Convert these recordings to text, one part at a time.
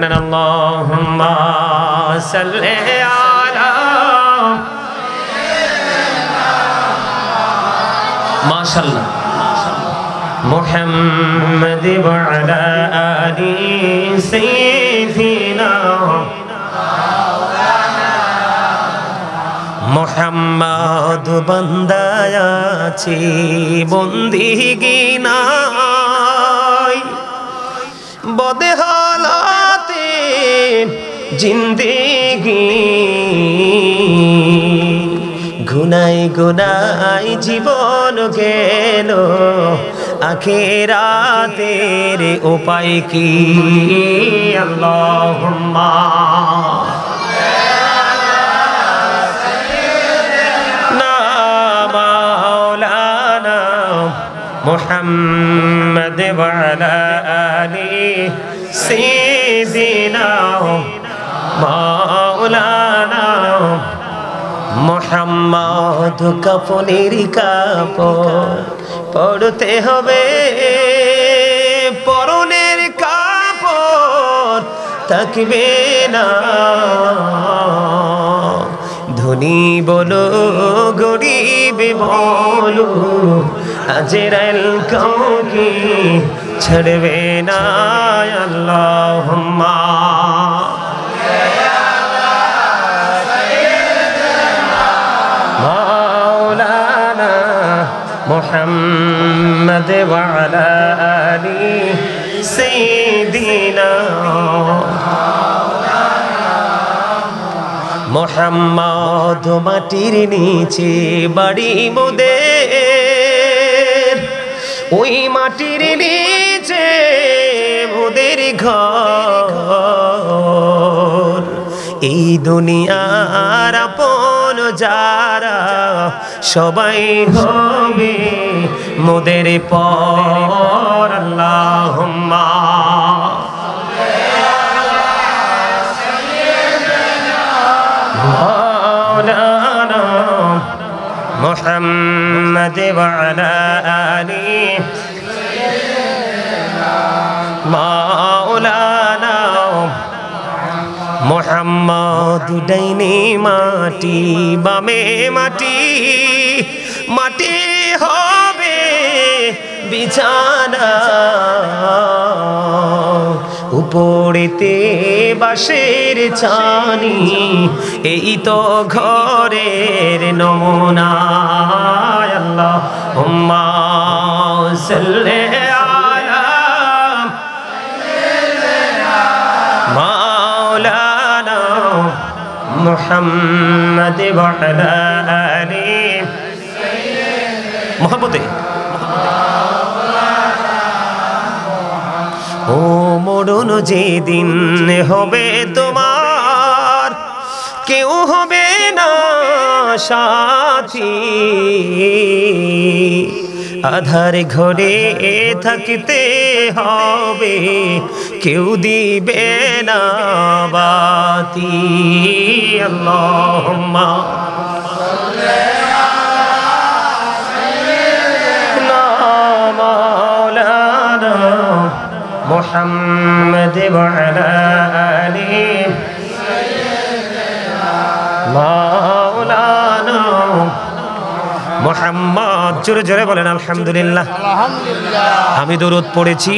Allahumma salli ala Mashallah Muhammad wa ala ali sayyidina Muhammad bandaya achi bondigi নাই বদে হালাতে জিন্দেগি গুনাই গুনাই জীবন গেল আখিরাতের উপায় কি আল্লাহুম্মা محمد وعلى آله سيدنا مولانا محمد কাফনের কাপড় পরতে হবে পরনের কাপড় থাকবে না ধনী বলো গরিব বলো আজরাইল কাউকে ছাড়বে না আল্লাহুম্মা মাওলানা মুহাম্মদ ওয়া আলা আলি সাইয়্যিদিনা মুহাম্মদ মাটির নিচে বাড়ি মোদের ওই মাটির নিচে মোদের ঘর এই দুনিয়ার আপন যারা সবাই হবে মোদের পর আল্লাহুম্মা مولانا محمد وعلى آله مولانا محمد ডাইনে মাটি বামে মাটি মাটি হবে বিছানা উপরেতে বাঁশের ছানি এই তো ঘরের নমুনা আল্লাহুম্মা সাল্লি আলা মাওলানা মুহাম্মদ ওয়া আলা আলি মোহাম্মদে ও মরণ যেদিন হবে তোমার কেউ হবে না সাথী আধার ঘরে থাকতে হবে কেউ দিবে না বাতি আল্লাহুম্মা محمد وعلى آله مولانا মুহাম্মদ জোরে জোরে বলেন আলহামদুলিল্লাহ আমি দরুদ পড়েছি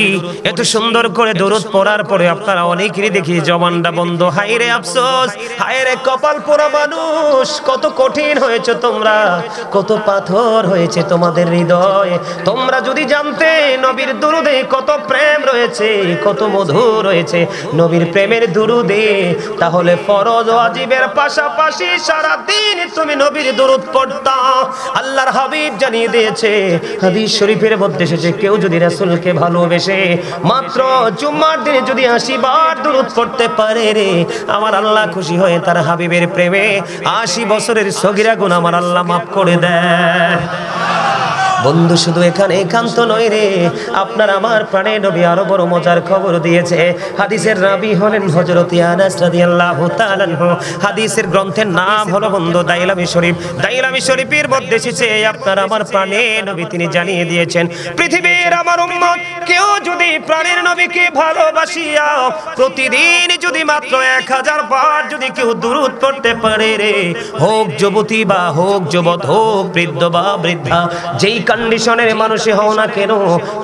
এত সুন্দর করে দরুদ পড়ার পরে আপনারা অনেকেরই দেখি জবানটা বন্ধ হায়রে আফসোস হায়রে কপাল পোড়া মানুষ কত কঠিন হয়েছে তোমরা কত পাথর হয়েছে তোমাদের হৃদয়ে তোমরা যদি জানতে নবীর দরুদে কত প্রেম রয়েছে কত মধু রয়েছে নবীর প্রেমের দরুদে তাহলে ফরজ ওয়াজিবের পাশাপাশি সারা দিন তুমি নবীর দরুদ পড়তা আল্লাহর হাবিব জানিয়ে দিয়েছে হাদিস শরীফের মধ্যে এসেছে কেউ যদি রাসূলকে ভালোবেসে মাত্র জুম্মার দিনে যদি 80 বার দরুদ পড়তে পারে রে আমার আল্লাহ খুশি হয়ে তার হাবিবের প্রেমে 80 বছরের সগীরা গুনাহ আমার আল্লাহ maaf করে দেয় বন্ধু শুধু এখানে একান্ত নয় রে, আপনার আমার প্রাণের নবী আরো বড় মজার খবর দিয়েছে। হাদিসের রাবী হলেন হযরত আনাস রাদিয়াল্লাহু তাআলা আনহু। হাদিসের গ্রন্থের নাম হলো বন্ধু দাইলামি শরীফ। দাইলামি শরীফের মধ্যে এসেছে আপনার আমার প্রাণের নবী তিনি জানিয়ে দিয়েছেন, পৃথিবীর আমার উম্মত কেউ যদি প্রাণের নবীকে ভালোবাসিয়া প্রতিদিন যদি মাত্র 1000 বার যদি কেউ দুরূদ পড়তে পারে রে, হোক যুবতী বা হোক যুবক, হোক বৃদ্ধ বা বৃদ্ধা, যেই কন্ডিশনের মানুষই হও না কেন,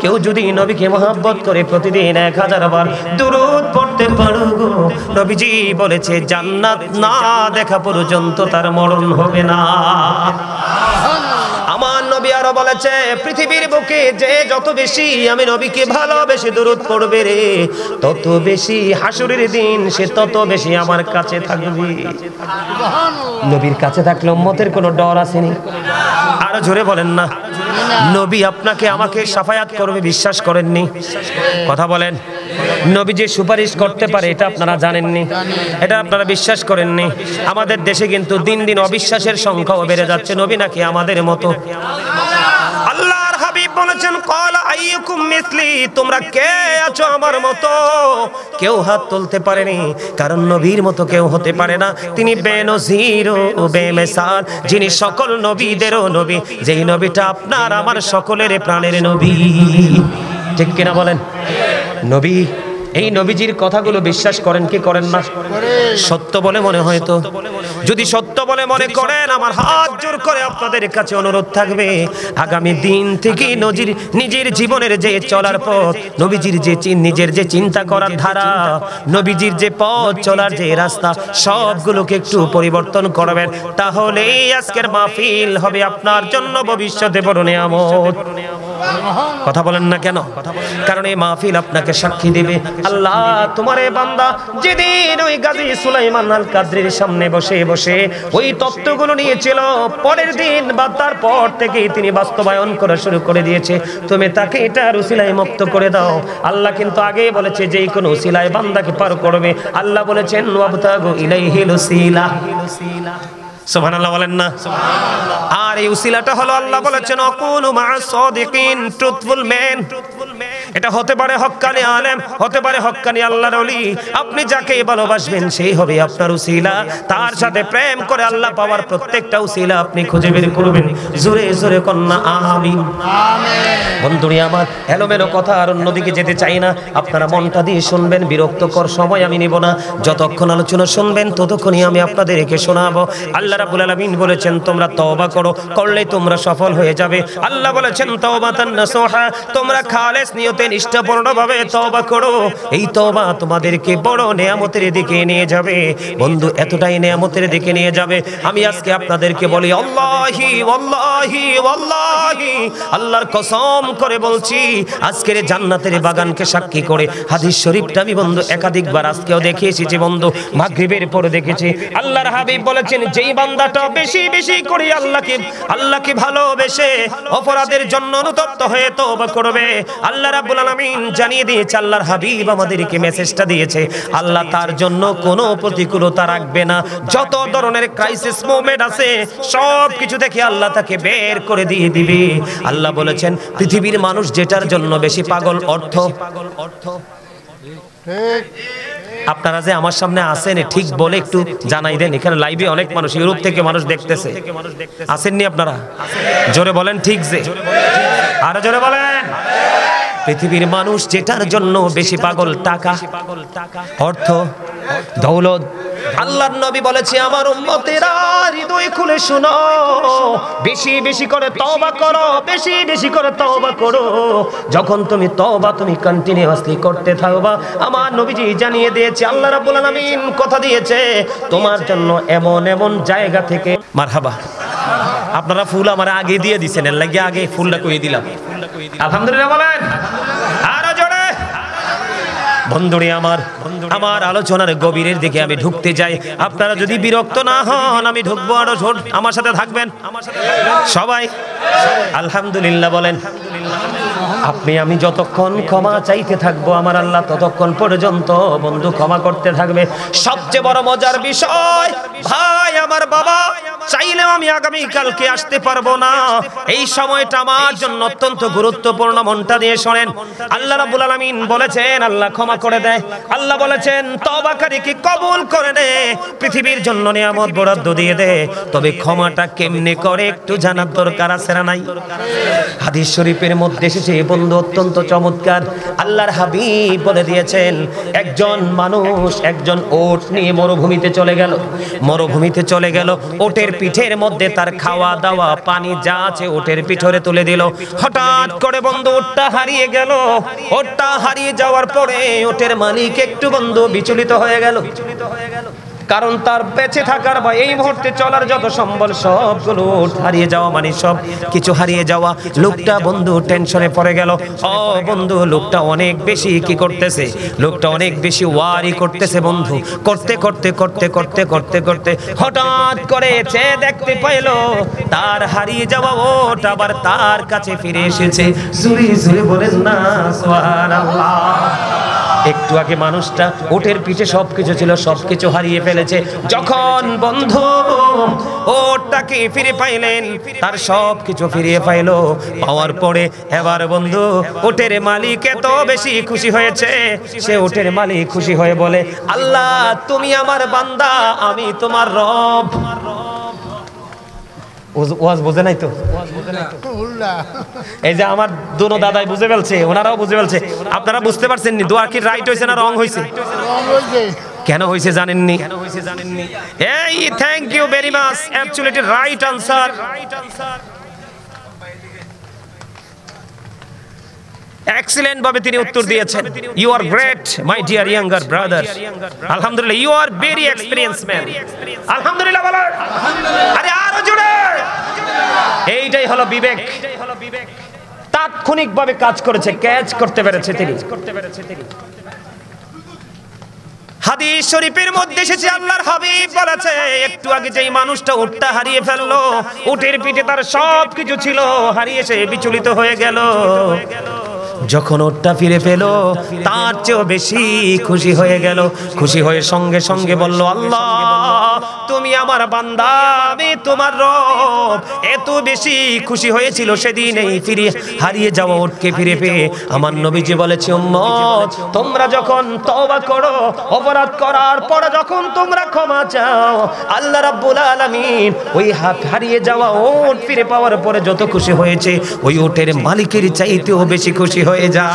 কেউ যদি নবীকে মহব্বত করে প্রতিদিন 1000 বার দুরূদ পড়তে পারো গো, নবীজি বলেছে জান্নাত না দেখা পর্যন্ত তার মরণ হবে না। আমার নবী আরো বলেছে, পৃথিবীর বুকে যে যত বেশি আমি নবীকে ভালোবেসে দুরূদ পড়বে রে, তত বেশি হাসরের দিন সে তত বেশি আমার কাছে থাকবে। নবীর কাছে থাকলে উম্মতের কোনো ডর আসেনি? আরো জোরে বলেন না। নবী আপনাকে আমাকে শাফায়াত করবে বিশ্বাস করেননি? কথা বলেন। নবী যে সুপারিশ করতে পারে এটা আপনারা জানেননি? এটা আপনারা বিশ্বাস করেননি? আমাদের দেশে কিন্তু দিন দিন অবিশ্বাসের সংখ্যাও বেড়ে যাচ্ছে, নবী নাকি আমাদের মতো। আল্লাহর হাবিব বলেছেন, ক্বালা আইয়ুকুম মিসলি, তোমরা কে আছো আমার মতো? কেউ হাত তুলতে পারেনি, কারণ নবীর মতো কেউ হতে পারে না। তিনি বেনজির ও বেমিসাল, যিনি সকল নবীদেরও নবী, যেই নবীটা আপনার আমার সকলের প্রাণের নবী। ঠিক কিনা বলেন? নবী, এই নবীজির কথাগুলো বিশ্বাস করেন কি করেন না? সত্য বলে মনে হয় তো? যদি সত্য বলে মনে করেন, আমার হাত জোর করে আপনাদের কাছে অনুরোধ থাকবে, আগামী দিন থেকে নিজের জীবনের যে চলার পথ, নবীজির যে নিজের যে চিন্তা করার ধারা, নবীজির যে পথ চলার যে রাস্তা, সবগুলোকে একটু পরিবর্তন করবেন। তাহলেই আজকের মাহফিল হবে আপনার জন্য ভবিষ্যতে বড় নিয়ামত। কথা বলেন না কেন? কারণ এই মাহফিল আপনাকে সাক্ষী দিবে, আল্লাহ তোমার এই বান্দা যেদিন ওই গাজী সুলাইমান আল কাদরির সামনে বসে বসে ওই তত্ত্বগুলো নিয়েছিল, পরের দিন বা তারপর থেকেই তিনি বাস্তবায়ন করা শুরু করে দিয়েছে। তুমি তাকে এটার উসিলায় মুক্ত করে দাও। আল্লাহ কিন্তু আগেই বলেছে যে কোনো উসিলায় বান্দাকে পার করবে। আল্লাহ বলেছেন ওয়াবতাগু ইলাইহিল উসিলা। সুবহানাল্লাহ বলেন না? আর এই উসিলাটা হলো আল্লাহ বলেছেন আকুনু মা'আস সাদিকিন, ট্রুথফুল ম্যান। এটা হতে পারে হক্কানি আলেম, হতে পারে হক্কানি আল্লাহর ওলি। আপনি যাকে ভালোবাসবেন সেই হবে আপনার উসিলা। তার সাথে প্রেম করে আল্লাহ পাওয়ার প্রত্যেকটা উসিলা আপনি খুঁজে বের করবেন। জোরে জোরে কন্যা আমিন। বন্ধুরি আমার, এলোমেলো কথা আর অন্যদিকে যেতে চাই না, আপনারা মনটা দিয়ে শুনবেন। বিরক্তকর সময় আমি নিব না, যতক্ষণ আলোচনা শুনবেন ততক্ষণই আমি আপনাদেরকে শোনাবো। আল্লাহ রাব্বুল আলামিন বলেছেন তোমরা তওবা করো, করলে তোমরা সফল হয়ে যাবে। আল্লাহ বলেছেন তাওবাতান নাসুহা, তোমরা খালেস নিয়তে নিষ্ঠাপূর্ণভাবে তওবা করো। এই তওবা তোমাদেরকে বড় নিয়ামতের দিকে নিয়ে যাবে। বন্ধু, এতটাই নিয়ামতের দিকে নিয়ে যাবে, আমি আজকে আপনাদেরকে বলি আল্লাহি ওয়াল্লাহি ওয়াল্লাহি, আল্লাহর কসম করে বলছি, আজকের জান্নাতের বাগানকে সাক্ষী করে হাদিস শরীফটা আমি বন্ধু একাধিকবার আজকেও দেখে এসেছি বন্ধু, মাগরিবের পরে দেখেছি। আল্লাহর হাবিব বলেছেন যেই বান্দাটা বেশি বেশি করে আল্লাহকে ভালোবেসে অপরাধের জন্য অনুতপ্ত হয়ে তওবা করবে, আল্লাহ রাব্বুল আলামিন জানিয়ে দিয়েছে, আল্লাহর হাবিব আমাদেরকে মেসেজটা দিয়েছে, আল্লাহ তার জন্য কোনো প্রতিকূলতা রাখবে না। যত ধরনের ক্রাইসিস মোমেন্ট আছে সব কিছু থেকে আল্লাহ তাকে বের করে দিয়ে দিবে। আল্লাহ বলেছেন পৃথিবীর মানুষ যেটার জন্য বেশি পাগল, অর্থ। আপনারা যে আমার সামনে আছেন ঠিক বলে একটু জানাই দেন। এখানে লাইভে অনেক মানুষ, ইউরোপ থেকে মানুষ দেখতেছে, আসেননি আপনারা? জোরে বলেন ঠিক যে, আরো জোরে বলেন। পৃথিবীর মানুষ যেটার জন্য বেশি পাগল, টাকা, অর্থ, দৌলত। আল্লাহর নবী বলেছে আমার উম্মতেরা হৃদয় খুলে শুনো, বেশি বেশি করে তওবা করো, বেশি বেশি করে তওবা করো। যখন তুমি তওবা তুমি কন্টিনিউয়াসলি করতে থাকবা, আমার নবীজি জানিয়ে দিয়েছে, আল্লাহ রাব্বুল আলামিন কথা দিয়েছে তোমার জন্য এমন এমন জায়গা থেকে। মারহাবা। আপনারা ফুল আমার আগে দিয়ে দিয়েছেন, এর লাগি আগে ফুলটা কইয়ে দিলাম। আলহামদুলিল্লাহ বলেন আরো জোরে। বন্ধুরে আমার আলোচনার গভীরের দিকে আমি ঢুকতে যাই। আপনারা যদি বিরক্ত না হন আমি ঢুকবো, আরো জোর আমার সাথে থাকবেন সবাই। আলহামদুলিল্লাহ বলেন। আমি যতক্ষণ ক্ষমা চাইতে থাকবো আমার আল্লাহ ততক্ষণ পর্যন্ত বন্ধু ক্ষমা করতে থাকবে। সবচেয়ে বড় মজার বিষয়, ভাই আমার বাবা চাইলেও আমি আগামী কালকে আসতে পারবো না। এই সময়টা আমার জন্য অত্যন্ত গুরুত্বপূর্ণ। মনটা দিয়ে শোনেন, আল্লাহ রাব্বুল আলামিন বলেছেন আল্লাহ ক্ষমা করে দেয়। আল্লাহ বলেছেন তওবাকারীকে কবুল করে দে, পৃথিবীর জন্য নিয়ামত বরাদ্দ দিয়ে দে। তবে ক্ষমাটা কেমনে করে একটু জানার দরকার আছে না নাই? হাদিস শরীফের মধ্যে এসেছে বন্ধু, অত্যন্ত চমৎকার। আল্লাহর হাবিব বলে দিয়েছেন, একজন মানুষ একজন ওট নিয়ে মরুভূমিতে চলে গেল। মরুভূমিতে চলে গেল, ওটের পিঠের মধ্যে তার খাওয়া দাওয়া পানি যা আছে ওটের পিঠরে তুলে দিল। হঠাৎ করে বন্ধু ওটটা হারিয়ে গেল। ওটটা হারিয়ে যাওয়ার পরে ওটের মালিক একটু বন্ধু বিচলিত হয়ে গেল, কারণ তার বেঁচে থাকার বা এই মুহূর্তে চলার যত সম্বল সবগুলো হারিয়ে যাওয়া, মানে সব কিছু হারিয়ে যাওয়া। লোকটা বন্ধু টেনশনে পড়ে গেল। ও বন্ধু, লোকটা অনেক বেশি কি করতেছে, লোকটা অনেক বেশি ওয়ারি করতেছে বন্ধু। করতে করতে করতে করতে করতে করতে হঠাৎ করে চেয়ে দেখতে পাইল তার হারিয়ে যাওয়া ওট আবার তার কাছে ফিরে এসেছে। জুরি জুরি বলেন না সুবহানাল্লাহ। একটু আগে মানুষটা ওটের পিঠে সবকিছু ছিল, সবকিছু হারিয়ে ফেলেছে। যখন বন্ধু ওটটাকে ফিরে পাইলেন, তার সবকিছু ফিরিয়ে পাইলো। পাওয়ার পরে এবার বন্ধু ওটের মালিক এত বেশি খুশি হয়েছে, সে ওটের মালিক খুশি হয়ে বলে, আল্লাহ তুমি আমার বান্দা, আমি তোমার রব। ওয়াজ বুঝে নাই তো? এই যে আমার দুনো দাদাই বুঝে ফেলছে, ওনারাও বুঝে ফেলছে। আপনারা বুঝতে পারছেন নি দোয়া কি রাইট হয়েছে না রং হয়েছে? কেন হয়েছে জানেননি? এই thank you very much, actually right answer. Excellent ভাবে তিনি উত্তর দিয়েছেন। You are great my dear younger brother. আলহামদুলিল্লাহ, you are very experience man. আলহামদুলিল্লাহ বলো। আরে আরো জোরে। এইটাই হলো বিবেক। তাৎক্ষণিকভাবে কাজ করেছে, ক্যাচ করতে পেরেছে তিনি। হাদিস শরীফের মধ্যে এসেছে আল্লাহর হাবিব বলেছে, একটু আগে যেই মানুষটা উটটা হারিয়ে ফেললো, উটের পিঠে তার সবকিছু ছিল, হারিয়ে সে বিচলিত হয়ে গেল। যখন ওটটা ফিরে পেল, তার চেয়েও বেশি খুশি হয়ে গেল। খুশি হয়ে সঙ্গে সঙ্গে বলল, আল্লাহ তুমি আমার বান্দা, আমি তোমার রব। এত বেশি খুশি হয়েছিল সেদিন এই ফিরে হারিয়ে যাওয়া ওটকে ফিরে পেয়ে। আমার নবীজি বলেছে, উম্মত তোমরা যখন তওবা করো, অপরাধ করার পর যখন তোমরা ক্ষমা চাও, আল্লাহ রাব্বুল আলামিন ওই হারিয়ে যাওয়া ওট ফিরে পাওয়ার পরে যত খুশি হয়েছে, ওই ওটের মালিকের চাইতেও বেশি খুশি হয়ে যায়।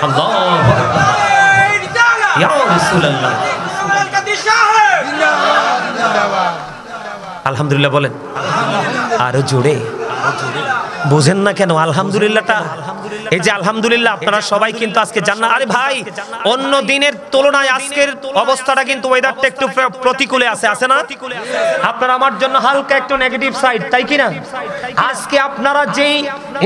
আল্লাহু আকবার, ইয়া রাসূলুল্লাহ। আলহামদুলিল্লাহ বলেন আরো জোরে। বুঝেন না কেন আলহামদুলিল্লাহটা? এই যে আলহামদুলিল্লাহ, আপনারা সবাই কিন্তু আজকে জান্নাত। আরে ভাই, অন্য দিনের তুলনায় আজকের অবস্থাটা কিন্তু ওয়েদারটা একটু প্রতিকূলে আছে, আছে না? আপনারা আমার জন্য হালকা একটু নেগেটিভ সাইড, তাই কি না? আজকে আপনারা যেই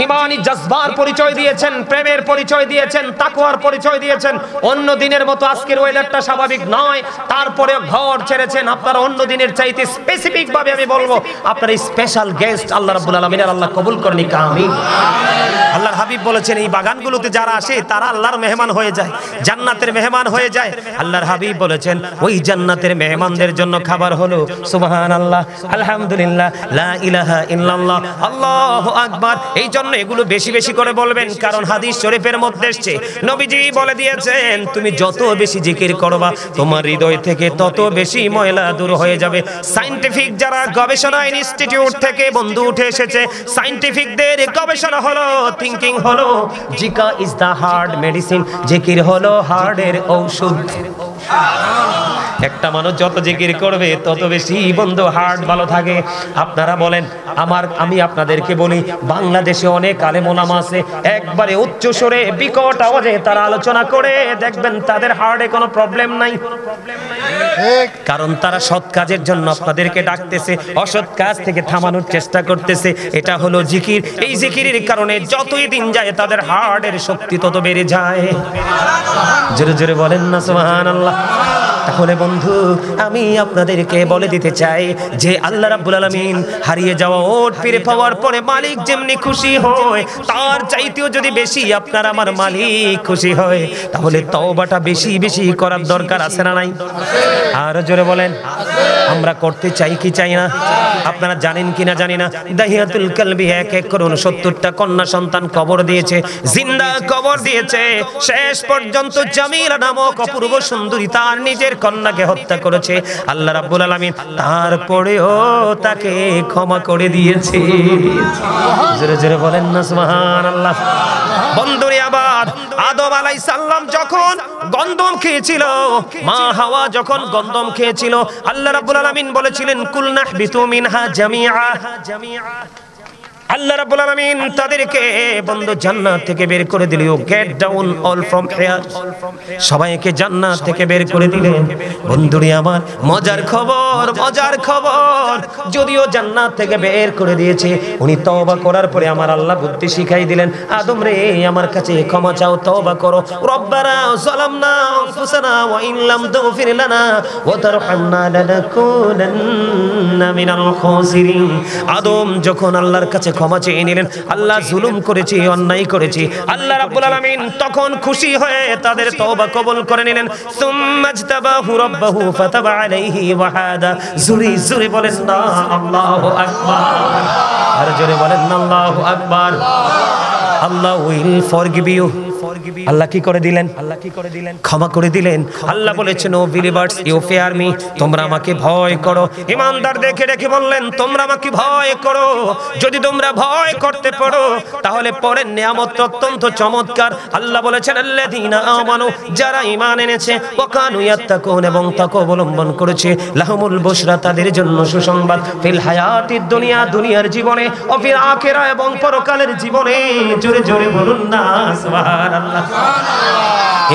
ঈমানি জজবার পরিচয় দিয়েছেন, প্রেমের পরিচয় দিয়েছেন, তাকওয়ার পরিচয় দিয়েছেন, অন্য দিনের মতো আজকের ওয়েদারটা স্বাভাবিক নয়। তারপরে ঘর ছেড়েছেন। আপনারা অন্য দিনের চাইতে স্পেসিফিক ভাবে আমি বলবো, আপনারা স্পেশাল গেস্ট আল্লাহ রাব্বুল আলামিনের। আল্লাহ কবুল করেন, আমিন। আল্লাহর হাবিব বলেছেন, এই বাগানগুলোতে যারা আসে তারা আল্লাহর মেহমান হয়ে যায়, জান্নাতের মেহমান হয়ে যায়। আল্লাহর হাবিব বলেছেন, ওই জান্নাতের মেহমানদের জন্য খাবার হলো সুবহানাল্লাহ, আলহামদুলিল্লাহ, লা ইলাহা ইল্লাল্লাহ, আল্লাহু আকবার। এই জন্য এগুলো বেশি বেশি করে বলবেন, কারণ হাদিস শরীফের মধ্যে এসেছে, নবীজি বলে দিয়েছেন, তুমি যত বেশি জিকির করবা, তোমার হৃদয় থেকে তত বেশি ময়লা দূর হয়ে যাবে। সায়েন্টিফিক যারা গবেষণা ইনস্টিটিউট থেকে বন্ধু উঠে এসেছে, সায়েন্টিফিকদের গবেষণা হলো, থিংকিং হলো, জিকা ইজ দা হার্ট মেডিসিন, জিকির হলো হার্টের ঔষধ। একটা মানুষ যত জিকির করবে তত বেশি বন্ধু হার্ট ভালো থাকে। আপনারা বলেন, আমি আপনাদেরকে বলি, বাংলাদেশে অনেক আলেম ওলামা আছে, একবারে উচ্চ স্বরে বিকট আওয়াজে তারা আলোচনা করে, দেখবেন তাদের হার্টে কোনো প্রবলেম নাই। কারণ তারা সৎ কাজের জন্য আপনাদেরকে ডাকতেছে, অসৎ কাজ থেকে থামানোর চেষ্টা করতেছে। এটা হলো জিকির। এই জিকিরের কারণে যতই দিন যায় তাদের হার্টের শক্তি তত বেড়ে যায়। জোরে জোরে বলেন না সুবহানাল্লাহ। তাহলে বন্ধু আমি আপনাদেরকে বলে দিতে চাই যে আল্লাহ রাব্বুল আলামিন হারিয়ে যাওয়া ওট ফিরে পাওয়ার পরে মালিক যেমনি খুশি হয় তার চাইতেও যদি বেশি আপনার আমার মালিক খুশি হয় তাহলে তওবাটা বেশি বেশি করার দরকার আছে না নাই? আর জোরে বলেন আমরা করতে চাই কি চাই না? আপনারা জানেন কিনা জানি না, দাহিয়াতুল কালবি এক এক করে 69টা কন্যা সন্তান কবর দিয়েছে, জিন্দা কবর দিয়েছে। শেষ পর্যন্ত জামিলা নামক অপূর্ব সুন্দরী তার নিজের কন্যাকে হত্যা করেছে। আল্লাহ রাব্বুল আলামিন তারপরেও তাকে ক্ষমা করে দিয়েছে। জোরে জোরে বলেন না সুবহানাল্লাহ। বন্ধুরে আবার আদম আলাইহিস সালাম যখন গন্ধম খেয়েছিল, মা হাওয়া যখন গন্ধম খেয়েছিল, আল্লাহ রাব্বুল আলামিন বলেছিলেন কুলনাহবিতু মিনহা জামিআ। আল্লাহ রাব্বুল আলামিন তাদেরকে বন্ধু জান্নাত থেকে বের করে দিল। Get down all from here, সবাইকে জান্নাত থেকে বের করে দিলেন। বন্ধুরে আমার মজার খবর, মজার খবর, যদিও জান্নাত থেকে বের করে দিয়েছে, উনি তওবা করার পরে আমার আল্লাহ বুদ্ধি শিখাই দিলেন, আদম রে আমার কাছে ক্ষমা চাও, তওবা করো। রব্বানা যালামনা আনফুসানা ওয়া ইন লাম তাগফির লানা ওয়া তারহামনা লানাকুনান্না মিনাল খাসিরিন। আদম যখন আল্লাহর কাছে ক্ষমা চেয়ে নিলেন, আল্লাহ জুলুম করেছি, অন্যায় করেছি, আল্লাহ রাব্বুল আলামিন তখন খুশি হয়ে তাদের তওবা কবুল করে নিলেন। সুম্মাজতাবাহু রাব্বাহু ফাতাবা আলাইহি ওয়া হাদা। জোরে জোরে বলেন না আল্লাহু আকবার, আর জোরে বলেন না আল্লাহু আকবার। আল্লাহ উইল ফরগিভ ইউ। আল্লাহ কি করে দিলেন? আল্লাহ কি করে দিলেন? ক্ষমা করে দিলেন। আল্লাহ বলেছেন O believers you fear me, তোমরা আমাকে ভয় করো। ঈমানদার দেখে রেখে বললেন তোমরা আমাকে ভয় করো। যদি তোমরা ভয় করতে পারো তাহলে পরের নিয়ামত অত্যন্ত চমৎকার। আল্লাহ বলেছেন আল্লাযীনা আমানু, যারা ঈমান এনেছে, ওয়া কানু ইয়াত্তাকুন, এবং তাকওয়া অবলম্বন করেছে, লাহুমুল বুশরা, তাদের জন্য সুসংবাদ, ফিল হায়াতিদ দুনিয়া, দুনিয়ার জীবনে, ও ফিল আখিরা, এবং পরকালের জীবনে। জোরে জোরে বলুন না সুবহানাল্লাহ।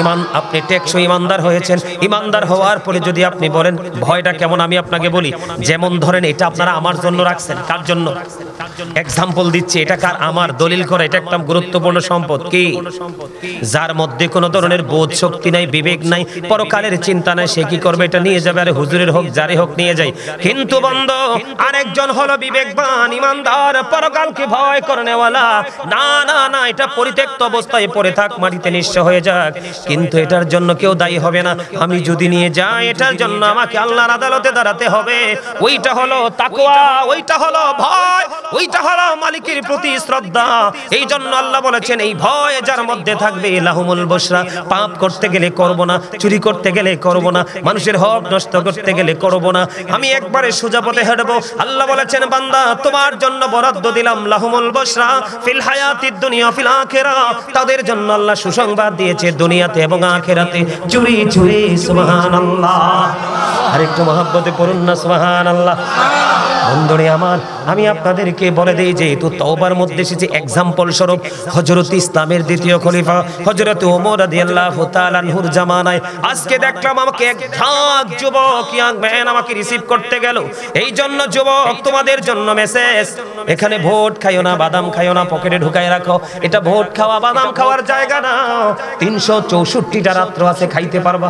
ঈমান, আপনি টেকসই ঈমানদার হয়েছেন। ঈমানদার হওয়ার পরে যদি আপনি বলেন ভয়টা কেমন, আমি আপনাকে বলি, যেমন ধরেন এটা আপনারা আমার জন্য রাখছেন। কার জন্য? এক্সাম্পল দিচ্ছি, এটা কার? আমার। দলিল করে এটা একটা গুরুত্বপূর্ণ সম্পদ। কি? যার মধ্যে কোনো ধরনের বোধ শক্তি নাই, বিবেক নাই, পরকালের চিন্তা নাই, সে কি করবে? এটা নিয়ে যাবে, আরে হুজুরের হোক যারে হোক নিয়ে যায়। কিন্তু বন্ধু আরেকজন হলো বিবেকবান, ঈমানদার, পরকালকে ভয় করেনেওয়ালা। না না না, এটা পরিত্যক্ত অবস্থায় পড়ে থাক, মাটিতে নিঃস্ব হয়ে যাক, কিন্তু এটার জন্য কেউ দায়ী হবে না। আমি যদি নিয়ে যাই এটার জন্য আমাকে আল্লাহর আদালতে দাঁড়াতে হবে। ওইটা হলো তাকওয়া, ওইটা হলো ভয়, ওইটা হলো মালিকের প্রতি শ্রদ্ধা। এই জন্য আল্লাহ বলেছেন এই ভয় যার মধ্যে থাকবে, লাহুমুল বুশরা, পাপ করতে গেলে করব না, চুরি করতে গেলে করব না, মানুষের হক নষ্ট করতে গেলে করব না, আমি একবারে সোজা পথে হাঁটবো। আল্লাহ বলেছেন বান্দা তোমার জন্য বরাদ্দ দিলাম লাহুমুল বুশরা ফিল হায়াতিদ দুনিয়া ফিল আখিরা, তাদের জন্য আল্লাহ সুসংবাদ দিয়েছে দুনিয়াতে এবং আখিরাতে। চুরি চুরি সুবহানাল্লাহ। আরেকটু মহব্বতে পড়ুন না সুবহানাল্লাহ। বন্ধুরে আমার, আমি আপনাদেরকে বলে দেই যে তো তওবার মধ্যে এসেছে এক্সাম্পল স্বরূপ হযরত ইসলামের দ্বিতীয় খলিফা হযরত ওমর রাদিয়াল্লাহু তাআলা আনহুর জামানায়। আজকে দেখলাম আমাকে এক ঝাঁক যুবক, ইয়াং ম্যান আমাকে রিসিভ করতে গেল। এই জন্য যুবক তোমাদের জন্য মেসেজ, এখানে ভোট খাইও না, বাদাম খাইও না, পকেটে ঢুকায় রাখো। এটা ভোট খাওয়া বাদাম খাওয়ার জায়গা না। 364টা রাত্র আছে, খাইতে পারবা।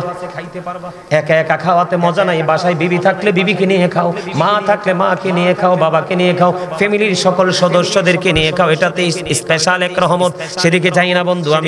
একা একা খাওয়াতে মজা নাই। বাসায় বিবি থাকলে বিবিকে নিয়ে খাও, মা থাকলে মাকে নিয়ে খাও, বাবাকে নিয়ে খাও, ফ্যামিলির সকল সদস্যদেরকে নিয়ে খাও। এটাতে স্পেশাল এক রহমত। সেদিকে চাই না বন্ধু। আমি